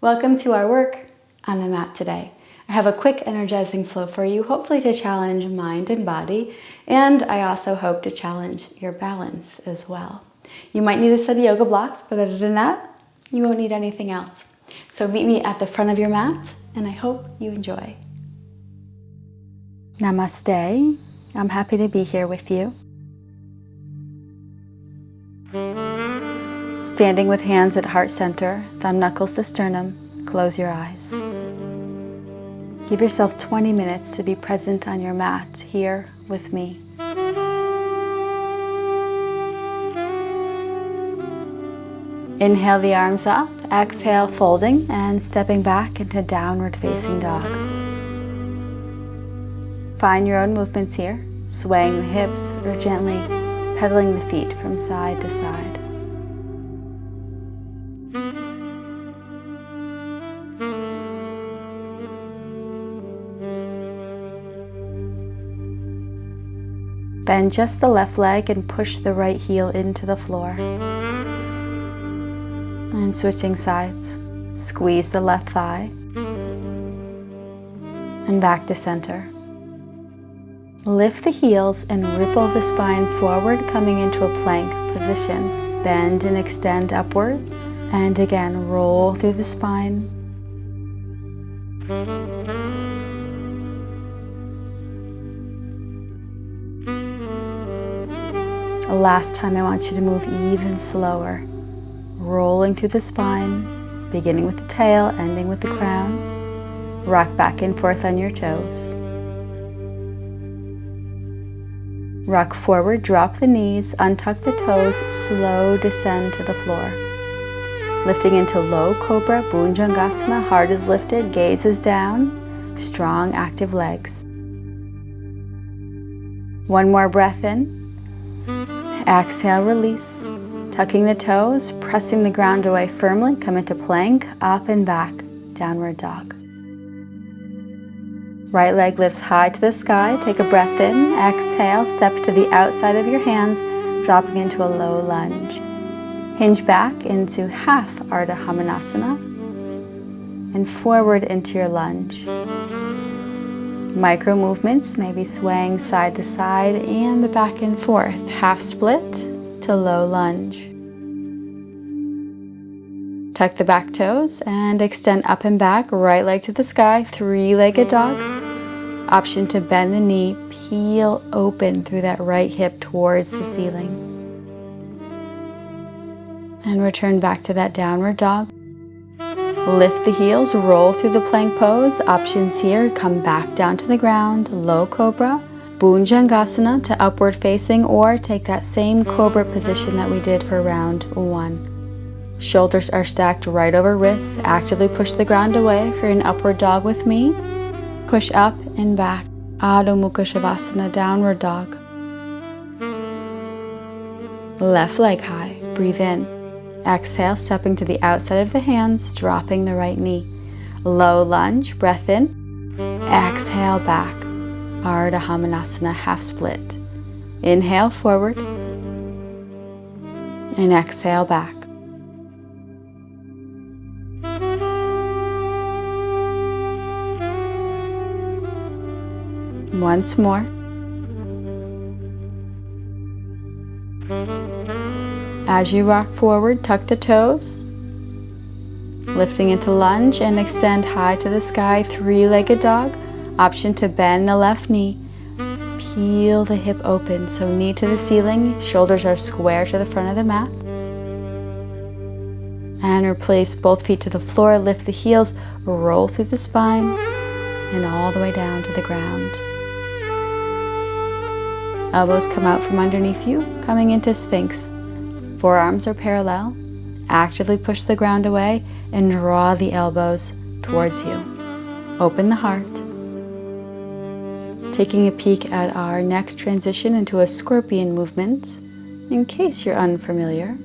Welcome to our work on the mat today. I have a quick energizing flow for you, hopefully to challenge mind and body, and I also hope to challenge your balance as well. You might need a set of yoga blocks, but other than that, you won't need anything else. So meet me at the front of your mat, and I hope you enjoy. Namaste. I'm happy to be here with you. Standing with hands at heart center, thumb knuckles to sternum, close your eyes. Give yourself 20 minutes to be present on your mat here with me. Inhale the arms up, exhale folding and stepping back into downward facing dog. Find your own movements here, swaying the hips or gently pedaling the feet from side to side. Bend just the left leg and push the right heel into the floor. And switching sides, squeeze the left thigh and back to center. Lift the heels and ripple the spine forward, coming into a plank position. Bend and extend upwards, and again roll through the spine. Last time, I want you to move even slower, rolling through the spine, beginning with the tail, ending with the crown. Rock back and forth on your toes. Rock forward, drop the knees, untuck the toes, slow descend to the floor. Lifting into low cobra, Bhujangasana, heart is lifted, gaze is down, strong active legs. One more breath in. Exhale, release. Tucking the toes, pressing the ground away firmly, come into plank, up and back, downward dog. Right leg lifts high to the sky, take a breath in, exhale, step to the outside of your hands, dropping into a low lunge. Hinge back into half Ardha Hamanasana and forward into your lunge. Micro movements, maybe swaying side to side and back and forth, half split to low lunge. Tuck the back toes and extend up and back, right leg to the sky, three-legged dog. Option to bend the knee, peel open through that right hip towards the ceiling. And return back to that downward dog. Lift the heels, roll through the plank pose. Options here, come back down to the ground, low cobra, Bhujangasana to upward facing, or take that same cobra position that we did for round one. Shoulders are stacked right over wrists. Actively push the ground away for an upward dog with me. Push up and back, Adho Mukha Shavasana, downward dog. Left leg high, breathe in. Exhale, stepping to the outside of the hands, dropping the right knee. Low lunge, breath in. Exhale, back. Ardha Hamanasana, half split. Inhale, forward. And exhale, back. Once more. As you rock forward, tuck the toes, lifting into lunge and extend high to the sky, three-legged dog. Option to bend the left knee, peel the hip open, so knee to the ceiling, shoulders are square to the front of the mat. And replace both feet to the floor, lift the heels, roll through the spine, and all the way down to the ground. Elbows come out from underneath you, coming into Sphinx. Forearms are parallel. Actively push the ground away and draw the elbows towards you. Open the heart. Taking a peek at our next transition into a scorpion movement, in case you're unfamiliar.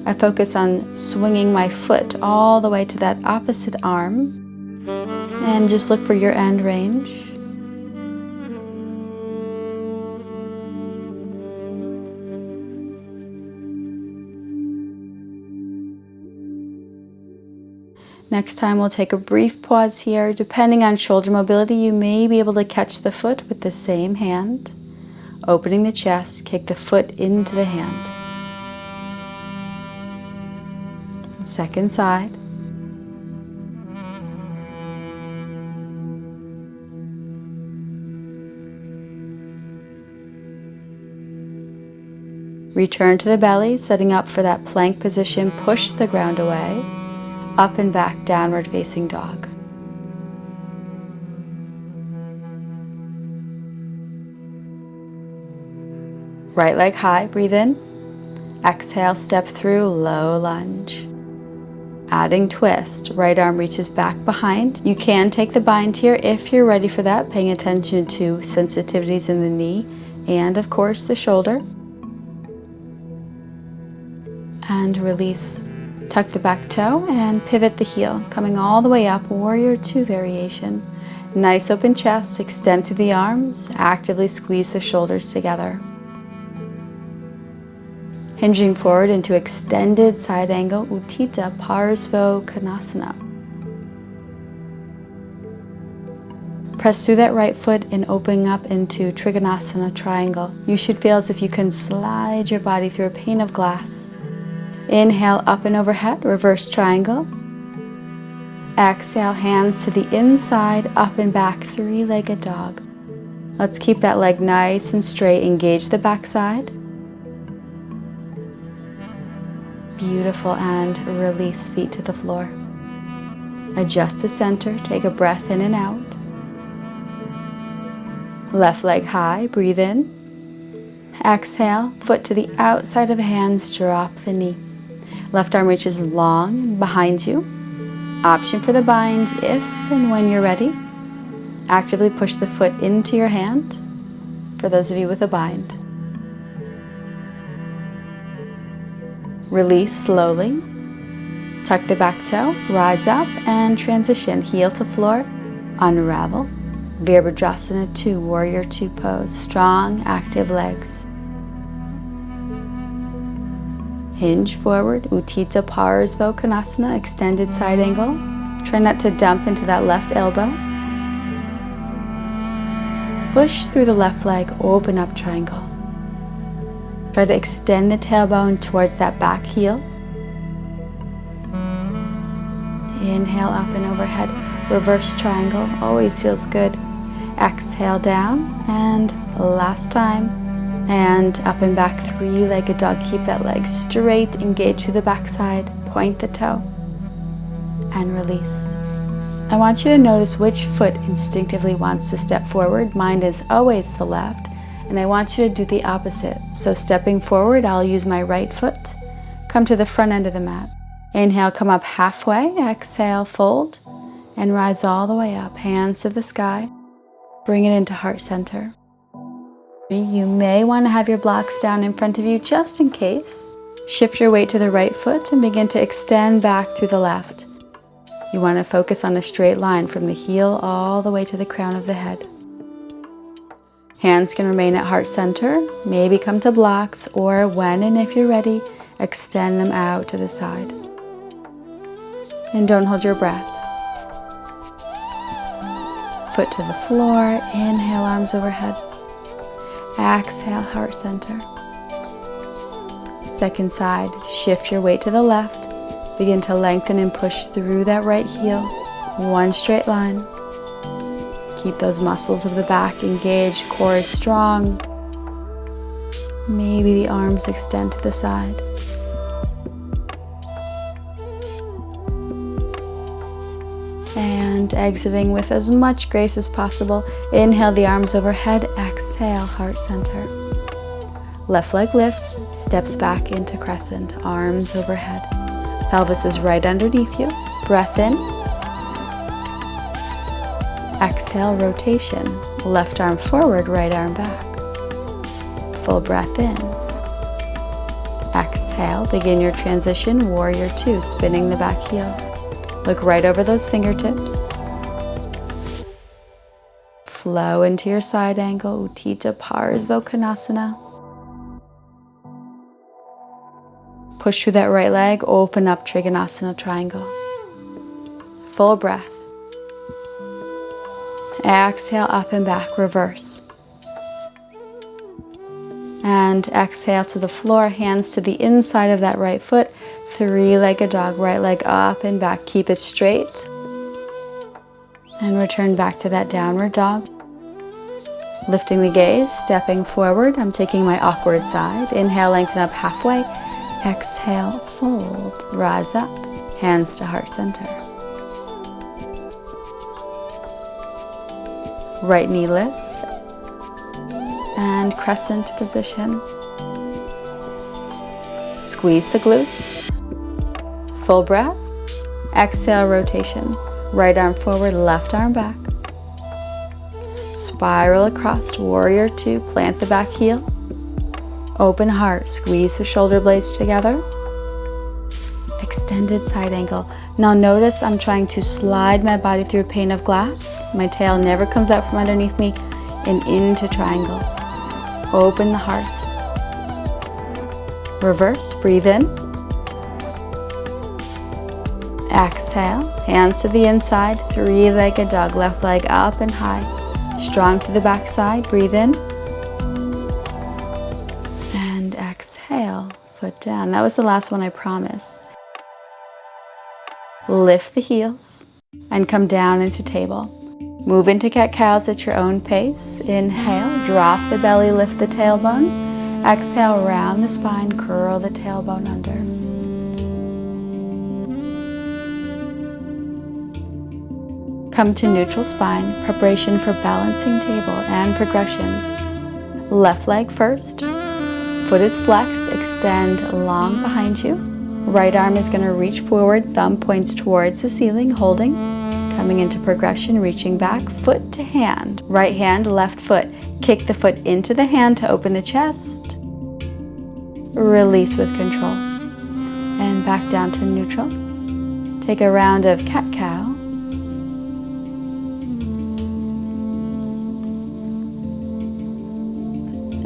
I focus on swinging my foot all the way to that opposite arm. And just look for your end range. Next time we'll take a brief pause here. Depending on shoulder mobility, you may be able to catch the foot with the same hand. Opening the chest, kick the foot into the hand. Second side. Return to the belly, setting up for that plank position. Push the ground away. Up and back, downward facing dog. Right leg high, breathe in. Exhale, step through, low lunge. Adding twist, right arm reaches back behind. You can take the bind here if you're ready for that, paying attention to sensitivities in the knee and of course the shoulder. And release. Tuck the back toe and pivot the heel, coming all the way up, warrior two variation. Nice open chest, extend through the arms, actively squeeze the shoulders together. Hinging forward into extended side angle, Utthita Parsva Konasana. Press through that right foot and opening up into Trikonasana triangle. You should feel as if you can slide your body through a pane of glass. Inhale, up and overhead, reverse triangle. Exhale, hands to the inside, up and back, three-legged dog. Let's keep that leg nice and straight. Engage the back side. Beautiful, and release feet to the floor. Adjust to center, take a breath in and out. Left leg high, breathe in. Exhale, foot to the outside of hands, drop the knee. Left arm reaches long behind you. Option for the bind if and when you're ready. Actively push the foot into your hand for those of you with a bind. Release slowly. Tuck the back toe, rise up and transition. Heel to floor, unravel. Vibradrone 2, warrior 2 pose. Strong, active legs. Hinge forward, Utthita Parsva Konasana, extended side angle. Try not to dump into that left elbow. Push through the left leg, open up triangle. Try to extend the tailbone towards that back heel. Inhale up and overhead, reverse triangle, always feels good. Exhale down, and last time. And up and back, three-legged dog. Keep that leg straight, engage to the backside, point the toe, and release. I want you to notice which foot instinctively wants to step forward. Mine is always the left, and I want you to do the opposite. So stepping forward, I'll use my right foot. Come to the front end of the mat. Inhale, come up halfway. Exhale, fold, and rise all the way up. Hands to the sky. Bring it into heart center. You may want to have your blocks down in front of you just in case. Shift your weight to the right foot and begin to extend back through the left. You want to focus on a straight line from the heel all the way to the crown of the head. Hands can remain at heart center, maybe come to blocks, or when and if you're ready, extend them out to the side. And don't hold your breath. Foot to the floor, inhale, arms overhead. Exhale, heart center. Second side, shift your weight to the left. Begin to lengthen and push through that right heel. One straight line. Keep those muscles of the back engaged, core is strong. Maybe the arms extend to the side. And exiting with as much grace as possible. Inhale the arms overhead, exhale, heart center. Left leg lifts, steps back into crescent, arms overhead. Pelvis is right underneath you. Breath in. Exhale, rotation. Left arm forward, right arm back. Full breath in. Exhale, begin your transition, warrior 2, spinning the back heel. Look right over those fingertips. Flow into your side angle, Utthita Parsva Konasana. Push through that right leg, open up Trikonasana triangle. full breath. Exhale, up and back, reverse. And exhale to the floor, hands to the inside of that right foot. Three-legged dog, right leg up and back. Keep it straight. And return back to that downward dog. Lifting the gaze, stepping forward. I'm taking my awkward side. Inhale, lengthen up halfway. Exhale, fold, rise up. Hands to heart center. Right knee lifts. And crescent position. Squeeze the glutes. Full breath. Exhale, rotation. Right arm forward, left arm back. Spiral across, warrior two, plant the back heel. Open heart, squeeze the shoulder blades together. Extended side angle. Now notice I'm trying to slide my body through a pane of glass. My tail never comes out from underneath me and into triangle. Open the heart. Reverse, breathe in. Exhale, hands to the inside, three-legged dog, left leg up and high. Strong through the back side, breathe in. And exhale, foot down. That was the last one, I promise. Lift the heels and come down into table. Move into cat-cows at your own pace. Inhale, drop the belly, lift the tailbone. Exhale, round the spine, curl the tailbone under. Come to neutral spine, preparation for balancing table and progressions. Left leg first, foot is flexed, extend long behind you. Right arm is going to reach forward, thumb points towards the ceiling, holding. Coming into progression, reaching back, foot to hand. Right hand, left foot. Kick the foot into the hand to open the chest. Release with control. And back down to neutral. Take a round of cat-cow.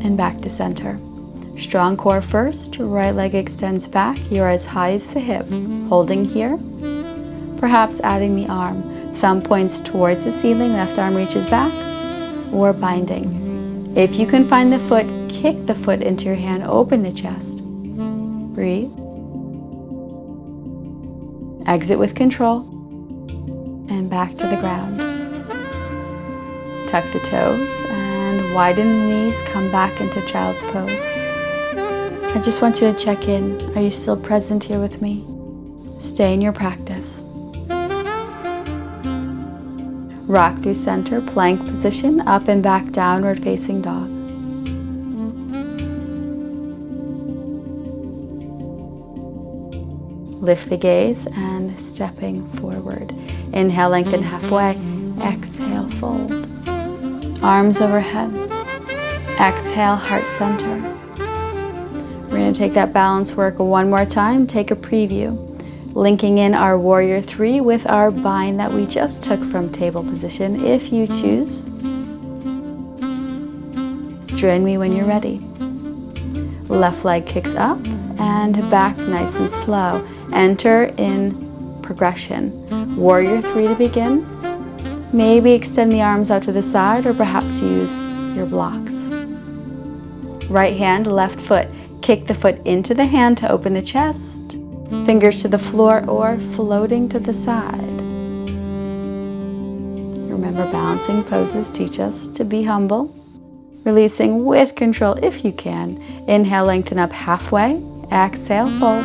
And back to center. Strong core first, right leg extends back, you're as high as the hip, holding here. Perhaps adding the arm, thumb points towards the ceiling, left arm reaches back, or binding. If you can find the foot, kick the foot into your hand, open the chest. Breathe. Exit with control, and back to the ground. Tuck the toes and widen the knees, come back into child's pose. I just want you to check in. Are you still present here with me? Stay in your practice. Rock through center, plank position, up and back, downward facing dog. Lift the gaze and stepping forward. Inhale, lengthen halfway. Exhale, fold. Arms overhead. Exhale, heart center. We're going to take that balance work one more time. Take a preview. Linking in our warrior three with our bind that we just took from table position, if you choose. Join me when you're ready. Left leg kicks up and back nice and slow. Enter in progression. Warrior three to begin. Maybe extend the arms out to the side or perhaps use your blocks. Right hand, left foot. Kick the foot into the hand to open the chest. Fingers to the floor or floating to the side. Remember, balancing poses teach us to be humble. Releasing with control if you can. Inhale, lengthen up halfway. Exhale, fold.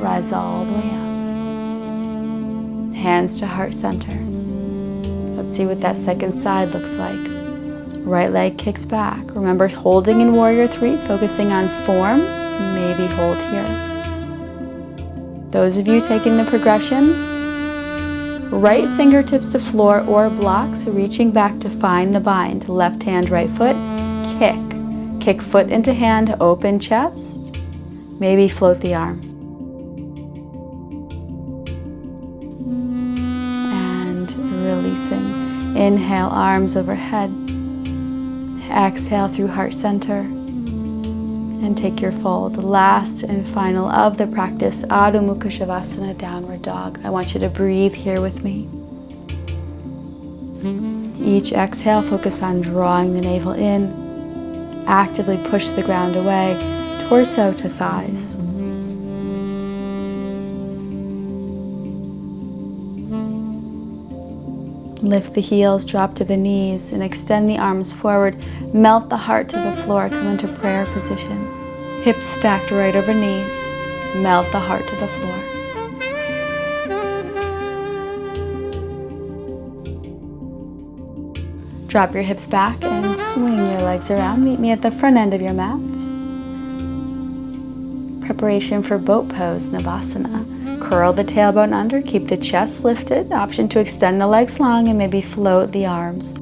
Rise all the way up. Hands to heart center. Let's see what that second side looks like. Right leg kicks back. Remember, holding in warrior three, focusing on form. Maybe hold here. Those of you taking the progression, right fingertips to floor or blocks, reaching back to find the bind. Left hand, right foot, kick. Kick foot into hand, open chest. Maybe float the arm. And releasing. Inhale, arms overhead. Exhale through heart center. And take your fold. Last and final of the practice, Adho Mukha Shavasana, downward dog. I want you to breathe here with me. Each exhale, focus on drawing the navel in. Actively push the ground away, torso to thighs. Lift the heels, drop to the knees, and extend the arms forward. Melt the heart to the floor, come into prayer position. Hips stacked right over knees. Melt the heart to the floor. Drop your hips back and swing your legs around. Meet me at the front end of your mat. Preparation for boat pose, Navasana. Curl the tailbone under, keep the chest lifted. Option to extend the legs long and maybe float the arms.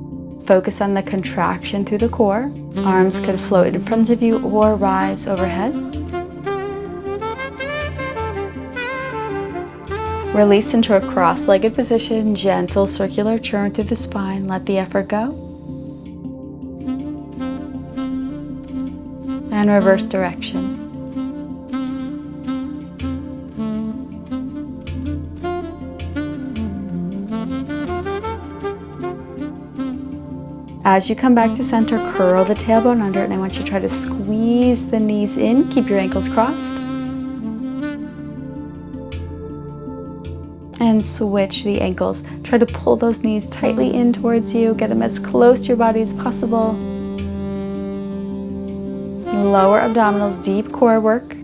Focus on the contraction through the core. Arms could float in front of you or rise overhead. Release into a cross-legged position, gentle circular churn through the spine. Let the effort go. And reverse direction. As you come back to center, curl the tailbone under, and I want you to try to squeeze the knees in. Keep your ankles crossed. And switch the ankles. Try to pull those knees tightly in towards you. Get them as close to your body as possible. Lower abdominals, deep core work.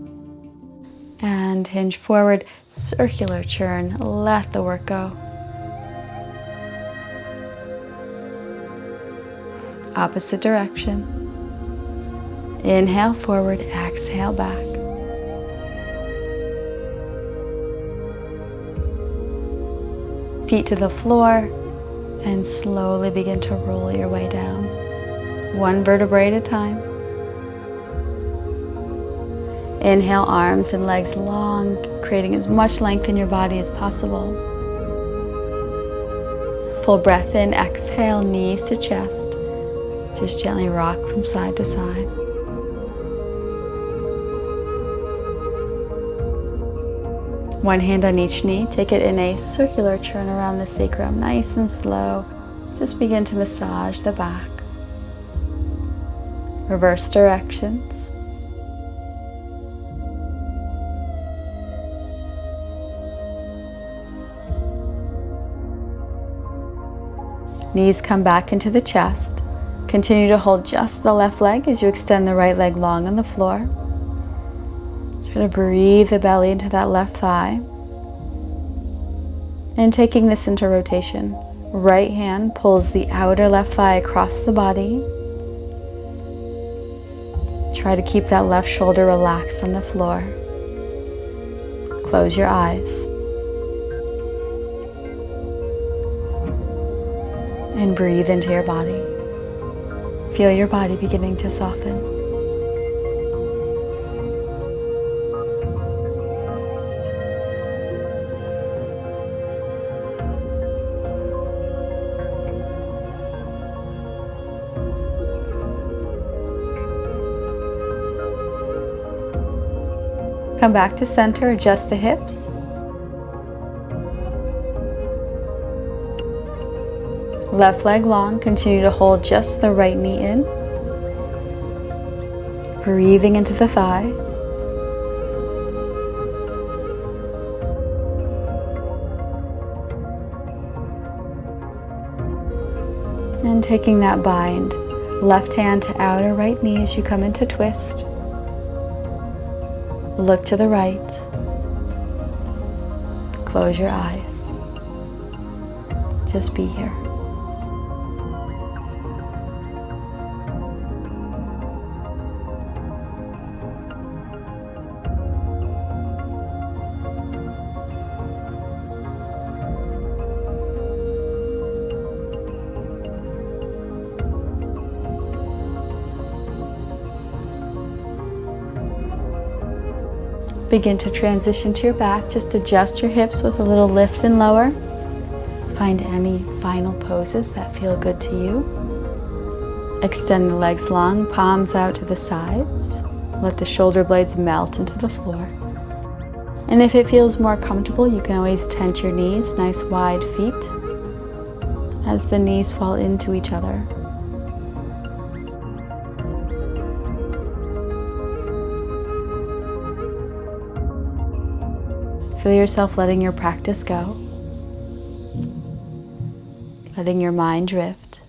And hinge forward, circular churn. Let the work go. Opposite direction. Inhale forward, exhale back. Feet to the floor, and slowly begin to roll your way down. One vertebrae at a time. Inhale, arms and legs long, creating as much length in your body as possible. Full breath in, exhale, knees to chest. Just gently rock from side to side. One hand on each knee. Take it in a circular churn around the sacrum, nice and slow. Just begin to massage the back. Reverse directions. Knees come back into the chest. Continue to hold just the left leg as you extend the right leg long on the floor. Try to breathe the belly into that left thigh. And taking this into rotation, right hand pulls the outer left thigh across the body. Try to keep that left shoulder relaxed on the floor. Close your eyes. And breathe into your body. Feel your body beginning to soften. Come back to center, adjust the hips. Left leg long, continue to hold just the right knee in. Breathing into the thigh. And taking that bind, left hand to outer right knee as you come into twist. Look to the right. Close your eyes. Just be here. Begin to transition to your back. Just adjust your hips with a little lift and lower. Find any final poses that feel good to you. Extend the legs long, palms out to the sides. Let the shoulder blades melt into the floor. And if it feels more comfortable, you can always tent your knees, nice wide feet, as the knees fall into each other. Feel yourself letting your practice go, letting your mind drift.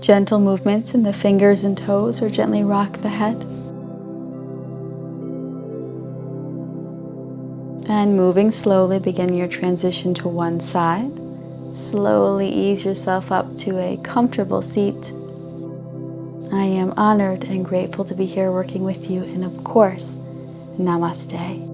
Gentle movements in the fingers and toes, or gently rock the head. And moving slowly, begin your transition to one side. Slowly ease yourself up to a comfortable seat. I am honored and grateful to be here working with you, and of course, Namaste.